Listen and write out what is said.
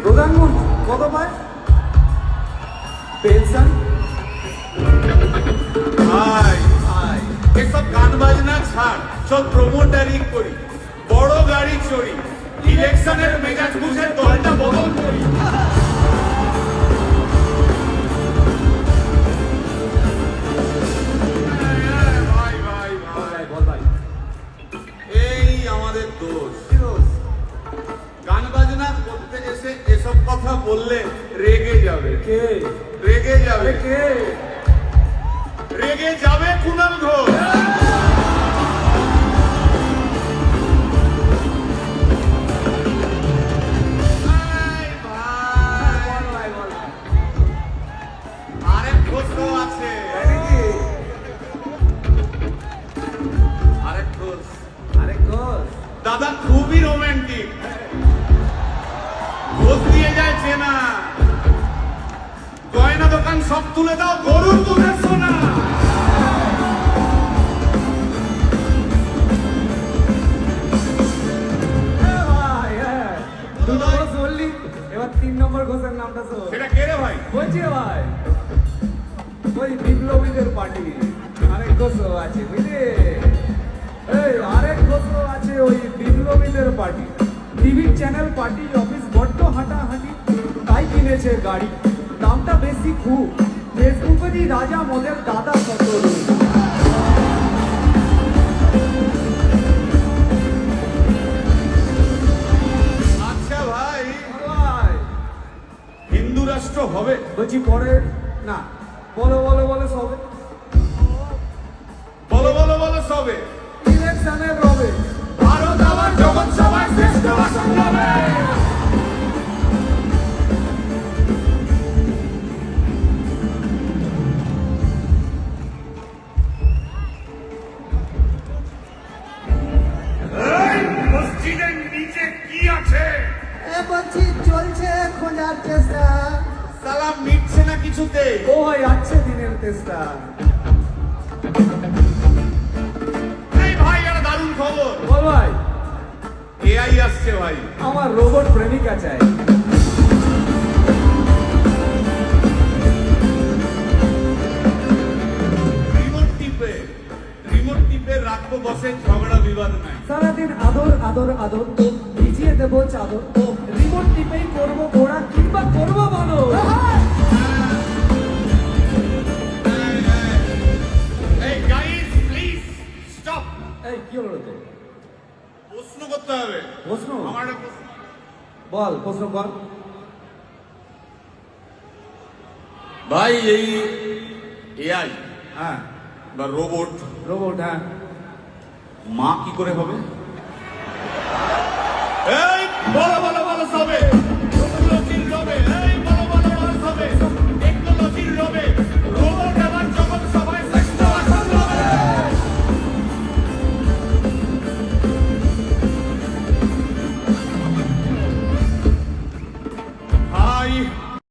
প্রধানমন্ত্রী কত পায় পেনশন? ভাই এসব গান বাজনা ছাড়, সব প্রমোটারি করি, বড় গাড়ি চড়ি, ইলেকশনের মেজাজ বুঝে দলটা বদল করি। ভাই ভাই ভাই বল ভাই, এই আমাদের দোষ। গান বাজনা করতে এসে এসব কথা বললে রেগে যাবে। কে রেগে যাবে কে? রেগে যাবে কুণাল ঘোষ। আরেক ঘোষ আছে, আরেক ঘোষ। আরেক ঘোষ দাদা খুবই রোমান্টিক, ঘোষ দিয়ে যায় চেনা, গয়না দোকান সব তুলে দাও, গরুর দুধের সোনা। ভাই, হ্যাঁ দুটো ঘোষ বললি, এবার 3 নম্বর ঘোষের নামটা শোন। সেটা কে রে ভাই? বলছি রে ভাই, ওই বিপ্লবীদের পার্টি আরেক ঘোষ আছে বুঝলি? এই আরেক ঘোষ আছে ওই বিপ্লবীদের পার্টি। টিভির চ্যানেল পার্টি অফিস বড্ড হাঁটাহাঁটি, তাই কিনেছে গাড়ি, দামটা বেশি খুব, ফেসবুকেরই রাজা মদের দাদা সতরু। আচ্ছা ভাই, ভাই হিন্দু রাষ্ট্র হবে? বলছি পরে না, বলো বলো বলো সবে বলো বলো বলো সবে। ইলেকশনের রবে ভারত আমার জগৎ সভায় শ্রেষ্ঠ ভাষণ হবে। মসজিদের নিচে কি আছে? বলছি চলছে খোঁজার চেষ্টা। সালাম মিটছে না কিছুতে। ও ভাই আছে দিনের চেষ্টা। এই ভাই একটা দারুণ খবর, বল ভাই, এআই আসছে ভাই। আমার রোবট প্রেমিকা চাই। রিমোট টিপে রাখবো বসে, ঝগড়া বিবাদ নাই। সারাদিন আদর আদর আদর, তো ভিজিয়ে দেবো চাদর, তো রিমোট টিপেই করবো ঘোড়া, কিংবা করবো বলো। এই গাইস প্লিজ স্টপ। এই কি হলো তো? প্রশ্ন করতে হবে। প্রশ্ন? আমার একটা প্রশ্ন। বল প্রশ্ন বল। ভাই এই এআই হ্যাঁ বা রোবট, রোবট, হ্যাঁ মা কি করে হবে? এই বলো